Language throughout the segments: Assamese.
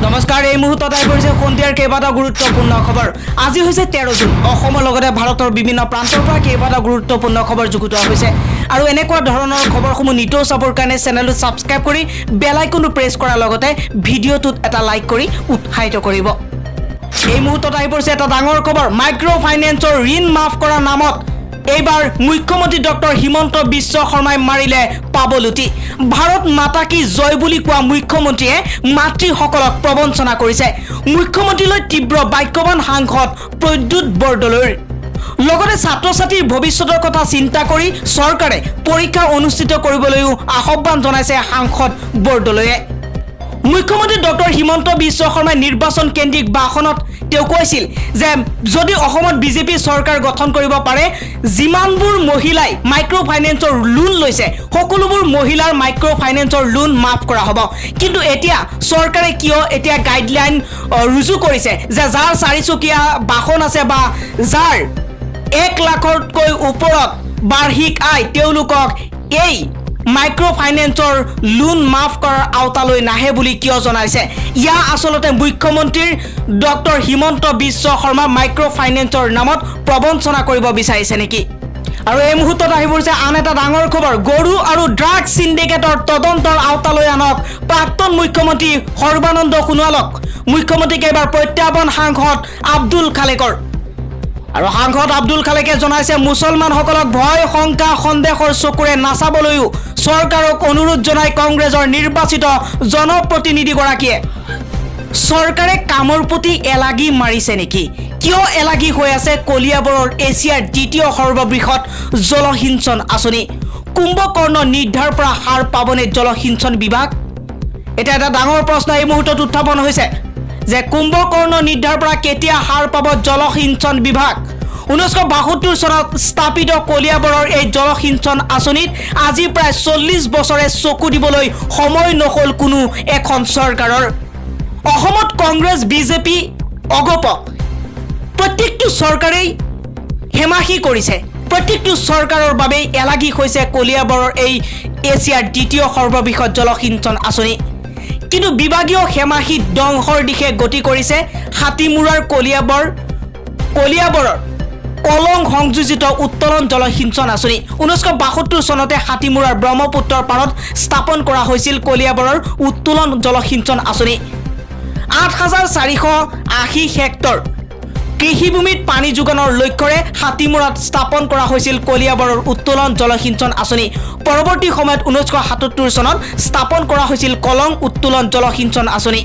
নমস্কাৰ এই মুহূৰ্তত আহি পৰিছে সন্ধিয়াৰ কেইবাটা গুৰুত্বপূৰ্ণ খবৰ আজি হৈছে 13 জুন অসমৰ লগতে ভাৰতৰ বিভিন্ন প্ৰান্তৰ পৰা কেইবাটা গুৰুত্বপূৰ্ণ খবৰ যুগুতোৱা হৈছে আৰু এনেকুৱা ধৰণৰ খবৰসমূহ নিতৌ চাবৰ কাৰণে চেনেলটো সাবস্ক্ৰাইব কৰি বেল আইকনটো প্ৰেছ কৰাৰ লগতে ভিডিঅ'টোত এটা লাইক কৰি উৎসাহিত কৰিব এই মুহূৰ্তত আহি পৰিছে এটা ডাঙৰ খবৰ মাইক্ৰ ফাইনেন্সৰ ঋণ মাফ কৰাৰ নামত এইবাৰ মুখ্যমন্ত্ৰী ডক্টৰ হিমন্ত বিশ্ব শৰ্মাই মাৰিলে পাবলুটি ভাৰত মাতা কি জয় বুলি কোৱা মুখ্যমন্ত্ৰীয়ে মাতৃসকলক প্ৰবঞ্চনা কৰিছে মুখ্যমন্ত্ৰীলৈ তীব্ৰ বাক্যবান সাংসদ প্ৰদ্যুৎ বৰদলৈৰ লগতে ছাত্ৰ-ছাত্ৰীৰ ভৱিষ্যতৰ কথা চিন্তা কৰি চৰকাৰে পৰীক্ষা অনুষ্ঠিত কৰিবলৈও আহ্বান জনাইছে সাংসদ বৰদলৈয়ে মুখ্যমন্ত্ৰী ডক্টৰ হিমন্ত বিশ্ব শৰ্মাই নিৰ্বাচন কেন্দ্ৰিক ভাষণত তেওঁ কৈছিল যে যদি অসমত বিজেপি চৰকাৰ গঠন কৰিব পাৰে যিমানবোৰ মহিলাই মাইক্ৰ ফাইনেন্সৰ লোন লৈছে সকলোবোৰ মহিলাৰ মাইক্ৰ ফাইনেন্সৰ লোন মাফ কৰা হ'ব কিন্তু এতিয়া চৰকাৰে কিয় এতিয়া গাইডলাইন ৰুজু কৰিছে যে যাৰ চাৰিচকীয়া বাহন আছে বা যাৰ 1 লাখতকৈ ওপৰত বাৰ্ষিক আয় তেওঁলোকক এই মাইক্ৰ ফাইনেন্সৰ লোন মাফ কৰাৰ আওতালৈ নাহে বুলি কিয় জনাইছে ইয়া আসলতে মুখ্যমন্ত্ৰীৰ ডক্টৰ হিমন্ত বিশ্ব শৰ্মা মাইক্ৰ ফাইনেন্সৰ নামত প্ৰবঞ্চনা কৰিব বিচাৰিছে নেকি আৰু এই মুহূৰ্তত আহি পৰিছে আন এটা ডাঙৰ খবৰ গৰু আৰু ড্ৰাগ সিন্ডিকেটৰ তদন্তৰ আওতালৈ আনক প্ৰাক্তন মুখ্যমন্ত্ৰী সৰ্বানন্দ সোণোৱালক মুখ্যমন্ত্ৰীক এবাৰ প্ৰত্যাহ্বান সাংসদ আব্দুল খালেকৰ আৰু সাংসদ আব্দুল খালেকে জনাইছে মুছলমানসকলক ভয় শংকা সন্দেহৰ চকুৰে নাচাবলৈও চৰকাৰক অনুৰোধ জনাই কংগ্ৰেছৰ নিৰ্বাচিত জনপ্ৰতিনিধিগৰাকীয়ে চৰকাৰে কামৰ প্ৰতি এলাগি মাৰিছে নেকি কিয় এলাগি হৈ আছে কলিয়াবৰৰ এছিয়াৰ দ্বিতীয় সৰ্ববৃহৎ জলসিঞ্চন আঁচনি কুম্ভকৰ্ণ নিৰ্ধাৰ পৰা সাৰ পাবনে জলসিঞ্চন বিভাগ এটা ডাঙৰ প্ৰশ্ন এই মুহূৰ্তত উত্থাপন হৈছে যে কুম্ভকৰ্ণ নিৰ্ধাৰ পৰা কেতিয়া সাৰ পাব জলসিঞ্চন বিভাগ 1972 চনত স্থাপিত কলিয়াবৰৰ এই জলসিঞ্চন আঁচনিত আজি প্ৰায় 40 বছৰে চকু দিবলৈ সময় নহল কোনো এখন চৰকাৰৰ অসমত কংগ্ৰেছ বিজেপি অগপ প্ৰত্যেকটো চৰকাৰেই হেমাহি কৰিছে প্ৰত্যেকটো চৰকাৰৰ বাবে এলাগি হৈছে কলিয়াবৰৰ এই এছিয়াৰ দ্বিতীয় সৰ্ববৃহৎ জলসিঞ্চন আঁচনি কিন্তু বিভাগীয় হেমাহি দংশৰ দিশে গতি কৰিছে হাতীমুৰাৰ কলিয়াবৰৰ কলং সংযোজিত উত্তোলন জলসিঞ্চন আঁচনি 1972 চনতে হাতীমুৰাৰ ব্ৰহ্মপুত্ৰৰ পাৰত স্থাপন কৰা হৈছিল কলিয়াবৰৰ উত্তোলন জলসিঞ্চন আঁচনি 8480 হেক্টৰ কৃষিভূমিত পানী যোগানৰ লক্ষ্যৰে হাতীমুৰাত স্থাপন কৰা হৈছিল কলিয়াবৰৰ উত্তোলন জলসিঞ্চন আঁচনি পৰৱৰ্তী সময়ত 1977 চনত স্থাপন কৰা হৈছিল কলং উত্তোলন জলসিঞ্চন আঁচনি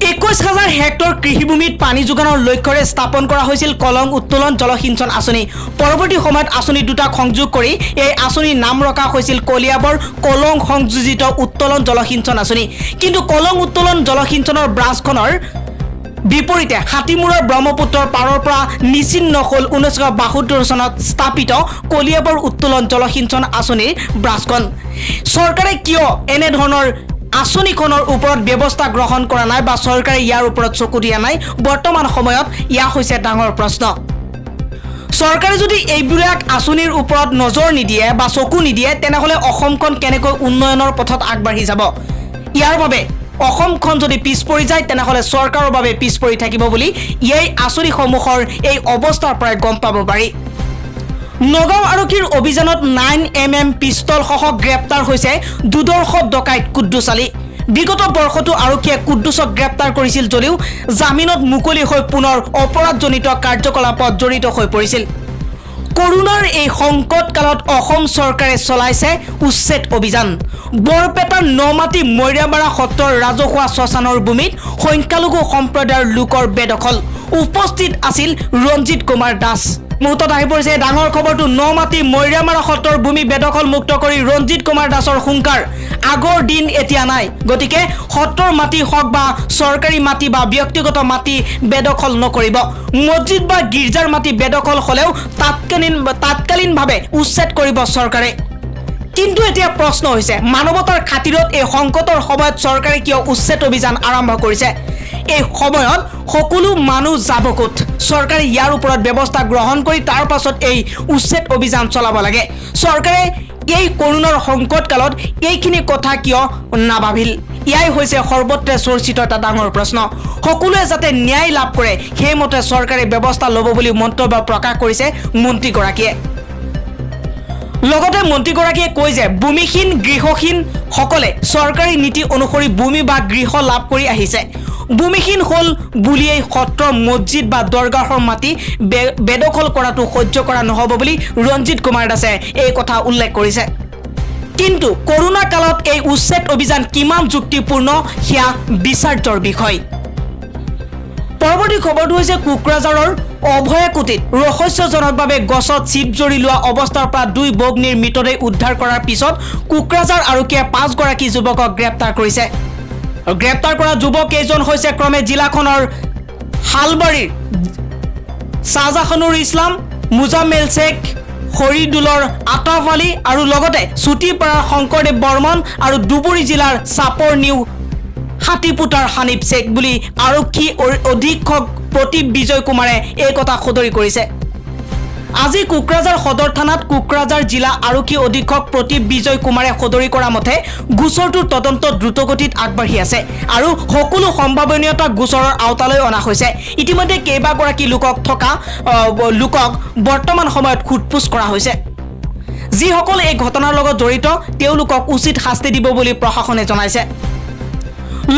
21000 হেক্টৰ কৃষিভূমিত পানী যোগানৰ লক্ষ্যৰে স্থাপন কৰা হৈছিল কলং উত্তোলন জলসিঞ্চন আঁচনি পৰৱৰ্তী সময়ত আঁচনি দুটা সংযোগ কৰি এই আঁচনিৰ নাম ৰখা হৈছিল কলিয়াবৰ কলং সংযোজিত উত্তোলন জলসিঞ্চন আঁচনি কিন্তু কলং উত্তোলন জলসিঞ্চনৰ ব্ৰাঞ্চখনৰ বিপৰীতে হাতীমুৰাৰ ব্ৰহ্মপুত্ৰৰ পাৰৰ পৰা নিচিন্ন হ'ল 1972 চনত স্থাপিত কলিয়াবৰ উত্তোলন জলসিঞ্চন আঁচনিৰ ব্ৰাঞ্চখন চৰকাৰে কিয় এনে ধৰণৰ আঁচনিখনৰ ওপৰত ব্যৱস্থা গ্ৰহণ কৰা নাই বা চৰকাৰে ইয়াৰ ওপৰত চকু দিয়া নাই বৰ্তমান সময়ত ইয়া হৈছে ডাঙৰ প্ৰশ্ন চৰকাৰে যদি এইবিলাক আঁচনিৰ ওপৰত নজৰ নিদিয়ে বা চকু নিদিয়ে তেনেহলে অসমখন কেনেকৈ উন্নয়নৰ পথত আগবাঢ়ি যাব ইয়াৰ বাবে অসমখন যদি পিছ পৰি যায় তেনেহলে চৰকাৰৰ বাবে পিছ পৰি থাকিব বুলি এই আঁচনিসমূহৰ এই অৱস্থাৰ পৰাই গম পাব পাৰি নগাঁও আৰক্ষীৰ অভিযানত 9mm পিস্তল সহ গ্ৰেপ্তাৰ হৈছে দুদৰ্শ ডকাইত কুদ্দুছ আলী বিগত বৰ্ষটো আৰক্ষীয়ে কুদ্দুছক গ্ৰেপ্তাৰ কৰিছিল যদিও জামিনত মুকলি হৈ পুনৰ অপৰাধজনিত কাৰ্যকলাপত জড়িত হৈ পৰিছিল কৰোনাৰ এই সংকট কালত অসম চৰকাৰে চলাইছে উচ্ছেদ অভিযান বৰপেটাৰ নমাটি মৈৰামাৰা সত্ৰৰ ৰাজহুৱা শ্মশানৰ ভূমিত সংখ্যালঘু সম্প্ৰদায়ৰ লোকৰ বেদখল উপস্থিত আছিল ৰঞ্জিত কুমাৰ দাস মুহূৰ্তত আহি পৰিছে ডাঙৰ খবৰটো নমাটি মৈৰামাৰা সত্ৰৰ ভূমি বেদখল মুক্ত কৰি ৰঞ্জিত কুমাৰ দাসৰ হুংকাৰ আগৰ দিন এতিয়া নাই গতিকে সত্ৰৰ মাটি হক বা চৰকাৰী মাটি বা ব্যক্তিগত মাটি বেদখল নকৰিব মছজিদ বা গীৰ্জাৰ মাটি বেদখল হলেও তাৎকালীনভাৱে উচ্ছেদ কৰিব চৰকাৰে কিন্তু এতিয়া প্ৰশ্ন হৈছে মানৱতাৰ খাতিৰত এই সংকটৰ সময়ত চৰকাৰে কিয় উচ্ছেদ অভিযান আৰম্ভ কৰিছে এই সময়ত সকলো মানুহ যাব ক'ত চৰকাৰে ইয়াৰ ওপৰত ব্যৱস্থা গ্ৰহণ কৰি তাৰ পাছত এই উচ্ছেদ অভিযান চলাব লাগে চৰকাৰে এই কৰোনাৰ সংকট কালত এইখিনি কথা কিয় নাভাবিল ইয়াই হৈছে সৰ্বত্ৰে চৰ্চিত এটা ডাঙৰ প্ৰশ্ন সকলোৱে যাতে ন্যায় লাভ কৰে সেইমতে চৰকাৰে ব্যৱস্থা ল'ব বুলি মন্তব্য প্ৰকাশ কৰিছে মন্ত্ৰীগৰাকীয়ে লগতে মন্ত্ৰীগৰাকীয়ে কয় যে ভূমিহীন গৃহহীন সকলে চৰকাৰী নীতি অনুসৰি ভূমি বা গৃহ লাভ কৰি আহিছে ভূমিহীন হল বুলিয়েই সত্ৰ মছজিদ বা দৰগাহৰ মাটি বেদখল কৰাটো সহ্য কৰা নহ'ব বুলি ৰঞ্জিত কুমাৰ দাসে এই কথা উল্লেখ কৰিছে কিন্তু কৰোনা কালত এই উচ্ছেদ অভিযান কিমান যুক্তিপূৰ্ণ হিয়া বিচাৰ্যৰ বিষয় পৰৱৰ্তী খবৰটো হৈছে কোকৰাঝাৰৰ অভয়াকুটিত ৰহস্যজনকভাৱে গছত চিপ জৰি লোৱা অৱস্থাৰ পৰা 2 বগ্নীৰ মৃতদেহ উদ্ধাৰ কৰাৰ পিছত কোকৰাঝাৰ আৰক্ষীয়ে 5 গৰাকী যুৱকক গ্ৰেপ্তাৰ কৰিছে আৰু গ্ৰেপ্তাৰ কৰা যুৱক কেইজন হৈছে ক্ৰমে জিলাখনৰ হালবাৰীৰ শাহজাহানুৰ ইছলাম মুজাম্মেল শেখ হৰিদুলৰ আতাফ আলী আৰু লগতে চুটিপাৰাৰ শংকৰদেৱ বৰ্মন আৰু ধুবুৰী জিলাৰ চাপৰ নিউ হাতীপুটাৰ হানিফ শেখ বুলি আৰক্ষী অধীক্ষক প্ৰতীপ বিজয় কুমাৰে এই কথা সদৰি কৰিছে আজি কোকৰাঝাৰ সদৰ থানাত কোকৰাঝাৰ জিলা আৰক্ষী অধীক্ষক প্ৰতীপ বিজয় কুমাৰে সদৰি কৰা মতে গোচৰটোৰ তদন্ত দ্ৰুতগতিত আগবাঢ়ি আছে আৰু সকলো সম্ভাৱনীয়তা গোচৰৰ আওতালৈ অনা হৈছে ইতিমধ্যে কেইবাগৰাকী লোকক বৰ্তমান সময়ত খুটপুছ কৰা হৈছে যিসকল এই ঘটনাৰ লগত জড়িত তেওঁলোকক উচিত শাস্তি দিব বুলি প্ৰশাসনে জনাইছে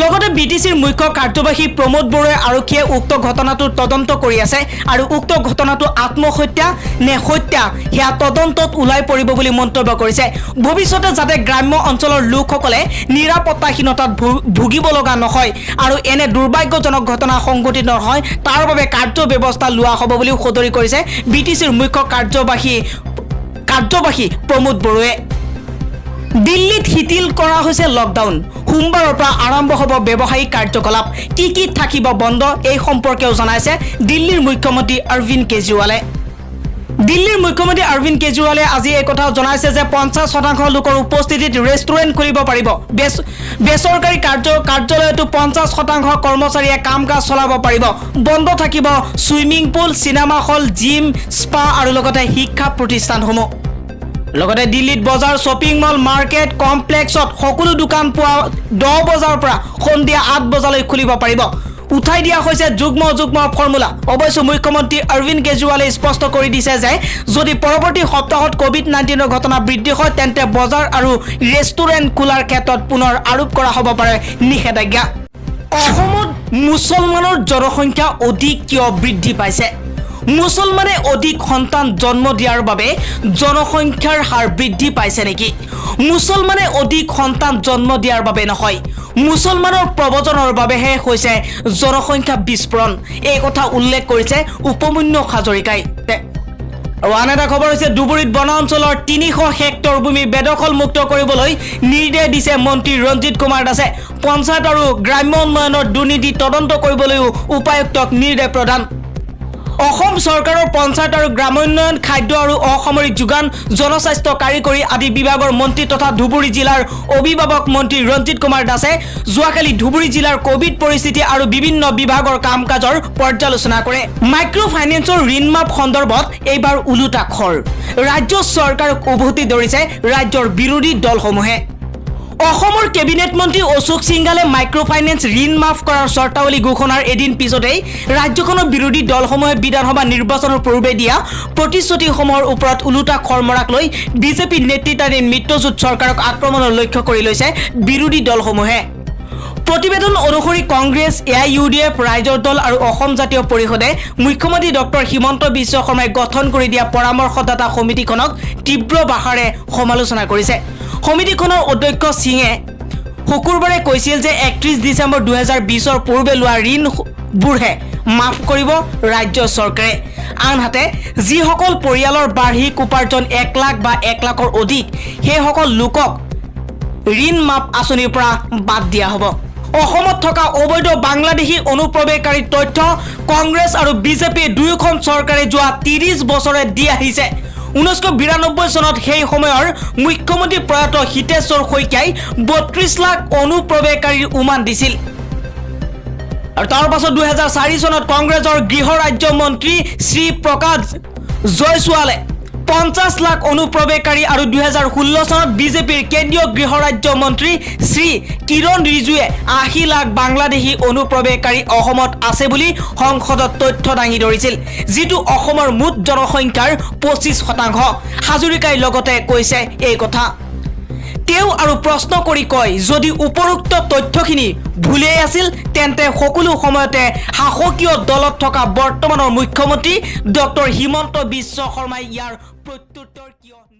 লগতে বিটিসিৰ মুখ্য কাৰ্যবাহী প্ৰমোদ বৰুৱাই আৰক্ষীয়ে উক্ত ঘটনাটোৰ তদন্ত কৰি আছে আৰু উক্ত ঘটনাটো আত্মহত্যা নে হত্যা হিয়া তদন্তত ওলাই পৰিব বুলি মন্তব্য কৰিছে ভৱিষ্যতে যাতে গ্ৰাম্য অঞ্চলৰ লোকসকলে নিৰাপত্তাহীনতাত ভুগিব লগা নহয় আৰু এনে দুৰ্ভাগ্যজনক ঘটনা সংঘটিত নহয় তাৰ বাবে কাৰ্য ব্যৱস্থা লোৱা হ'ব বুলি সদৰি কৰিছে বিটিসিৰ মুখ্য কাৰ্যবাহী প্ৰমোদ বৰুৱাই দিল্লীত শিথিল কৰা হৈছে লকডাউন সোমবাৰৰ পৰা আৰম্ভ হ'ব ব্যৱসায়িক কাৰ্যকলাপ কি থাকিব বন্ধ এই সম্পৰ্কেও জনাইছে দিল্লীৰ মুখ্যমন্ত্ৰী অৰবিন্দ কেজৰিৱালে দিল্লীৰ মুখ্যমন্ত্ৰী অৰবিন্দ কেজৰিৱালে আজি এই কথা জনাইছে যে 50% লোকৰ উপস্থিতিত ৰেষ্টুৰেণ্ট খুলিব পাৰিব বেচৰকাৰী কাৰ্যালয়তো 50% কৰ্মচাৰীয়ে কাম কাজ চলাব পাৰিব বন্ধ থাকিব swimming pool cinema hall gym spa আৰু লগতে শিক্ষা প্ৰতিষ্ঠানসমূহ লগতে দিল্লীত বজাৰ শ্বপিং মল মাৰ্কেট কমপ্লেক্সত সকলো দোকান পুৱা 10 বজাৰ পৰা সন্ধিয়া 8 বজালৈ খুলিব পাৰিব উঠাই দিয়া হৈছে যুগ্ম ফৰ্মুলা অৱশ্যে মুখ্যমন্ত্ৰী অৰবিন্দ কেজৰিৱালে স্পষ্ট কৰি দিছে যে যদি পৰৱৰ্তী সপ্তাহত কোভিড-19ৰ ঘটনা বৃদ্ধি হয় তেন্তে বজাৰ আৰু ৰেষ্টুৰেণ্ট খোলাৰ ক্ষেত্ৰত পুনৰ আৰোপ কৰা হ'ব পাৰে নিষেধাজ্ঞা অসমত মুছলমানৰ জনসংখ্যা অধিক কিয় বৃদ্ধি পাইছে মুছলমানে অধিক সন্তান জন্ম দিয়াৰ বাবে জনসংখ্যাৰ হাৰ বৃদ্ধি পাইছে নেকি মুছলমানে অধিক সন্তান জন্ম দিয়াৰ বাবে নহয় মুছলমানৰ প্ৰবজনৰ বাবেহে হৈছে জনসংখ্যা বিস্ফোৰণ এই কথা উল্লেখ কৰিছে উপমন্যু হাজৰিকাই আৰু আন এটা খবৰ হৈছে ধুবুৰীত বনাঞ্চলৰ 300 হেক্টৰ ভূমি বেদখল মুক্ত কৰিবলৈ নিৰ্দেশ দিছে মন্ত্ৰী ৰঞ্জিত কুমাৰ দাসে পঞ্চায়ত আৰু গ্ৰাম্য উন্নয়নৰ দুৰ্নীতি তদন্ত কৰিবলৈও উপায়ুক্তক নিৰ্দেশ প্ৰদান অসম চৰকাৰৰ পঞ্চায়ত আৰু গ্ৰামোন্নয়ন খাদ্য আৰু অসামৰিক যোগান জনস্বাস্থ্য কাৰিকৰী আদি বিভাগৰ মন্ত্ৰী তথা ধুবুৰী জিলাৰ অভিভাৱক মন্ত্ৰী ৰঞ্জিত কুমাৰ দাসে যোৱাকালি ধুবুৰী জিলাৰ কোভিড পৰিস্থিতি আৰু বিভিন্ন বিভাগৰ কাম-কাজৰ পৰ্যালোচনা কৰে মাইক্ৰ ফাইনেন্সৰ ঋণ মাফ সন্দৰ্ভত এইবাৰ উলুটা খৰ ৰাজ্য চৰকাৰক উভতি ধৰিছে ৰাজ্যৰ বিৰোধী দলসমূহে অসমৰ কেবিনেট মন্ত্ৰী অশোক সিংঘালে মাইক্ৰ ফাইনেন্স ঋণ মাফ কৰাৰ চৰ্তাৱলী ঘোষণাৰ এদিন পিছতেই ৰাজ্যখনৰ বিৰোধী দলসমূহে বিধানসভা নিৰ্বাচনৰ পূৰ্বে দিয়া প্ৰতিশ্ৰুতিসমূহৰ ওপৰত উলুটা খৰ মৰাক লৈ বিজেপি নেতৃত্বাধীন মিত্ৰজোঁট চৰকাৰক আক্ৰমণৰ লক্ষ্য কৰি লৈছে বিৰোধী দলসমূহে প্ৰতিবেদন অনুসৰি কংগ্ৰেছ AIUDF ৰাইজৰ দল আৰু অসম জাতীয় পৰিষদে মুখ্যমন্ত্ৰী ডক্টৰ হিমন্ত বিশ্ব শৰ্মাই গঠন কৰি দিয়া পৰামৰ্শদাতা সমিতিখনক তীব্ৰ ভাষাৰে সমালোচনা কৰিছে সমিতিখনৰ অধ্যক্ষ সিঙে শুকুৰবাৰে কৈছিল যে 31 ডিচেম্বৰ 2020ৰ পূৰ্বে লোৱা ঋণবোৰহে মাফ কৰিব ৰাজ্য চৰকাৰে আনহাতে যিসকল পৰিয়ালৰ বাৰ্ষিক উপাৰ্জন 1 লাখ বা 1 লাখৰ অধিক সেইসকল লোকক ঋণ মাফ আঁচনিৰ পৰা বাদ দিয়া হ'ব অসমত থকা অবৈধ বাংলাদেশী অনুপ্ৰৱেশকাৰীৰ তথ্য কংগ্ৰেছ আৰু বিজেপি দুয়োখন চৰকাৰে যোৱা 30 বছৰে দি আহিছে 1992 চনত সেই সময়ৰ মুখ্যমন্ত্ৰী প্ৰয়াত হিতেশ্বৰ শইকীয়াই 32 লাখ অনুপ্ৰৱেশকাৰীৰ উমান দিছিল আৰু তাৰ পাছত 2004 চনত কংগ্ৰেছৰ গৃহ ৰাজ্য মন্ত্ৰী শ্ৰী প্ৰকাশ জয়ছোৱালে 50 লাখ অনুপ্ৰৱেশকাৰী আৰু 2016 চনত বিজেপিৰ কেন্দ্ৰীয় গৃহ ৰাজ্য মন্ত্ৰী শ্ৰী কিৰণ ৰিজুৱে 80 লাখ বাংলাদেশী অনুপ্ৰৱেশকাৰী অসমত আছে বুলি সংসদত তথ্য দাঙি ধৰিছিল যিটো অসমৰ মুঠ জনসংখ্যাৰ 25%। হাজৰিকাই লগতে কৈছে এই কথা। তেওঁ আৰু প্ৰশ্ন কৰি কয় যদি উপৰোক্ত তথ্যখিনি ভুলেই আছিল তেন্তে সকলো সময়তে শাসকীয় দলত থকা বৰ্তমানৰ মুখ্যমন্ত্ৰী ডক্টৰ হিমন্ত বিশ্ব শৰ্মাই ইয়াৰ প্ৰত্যুত্তৰ কিয়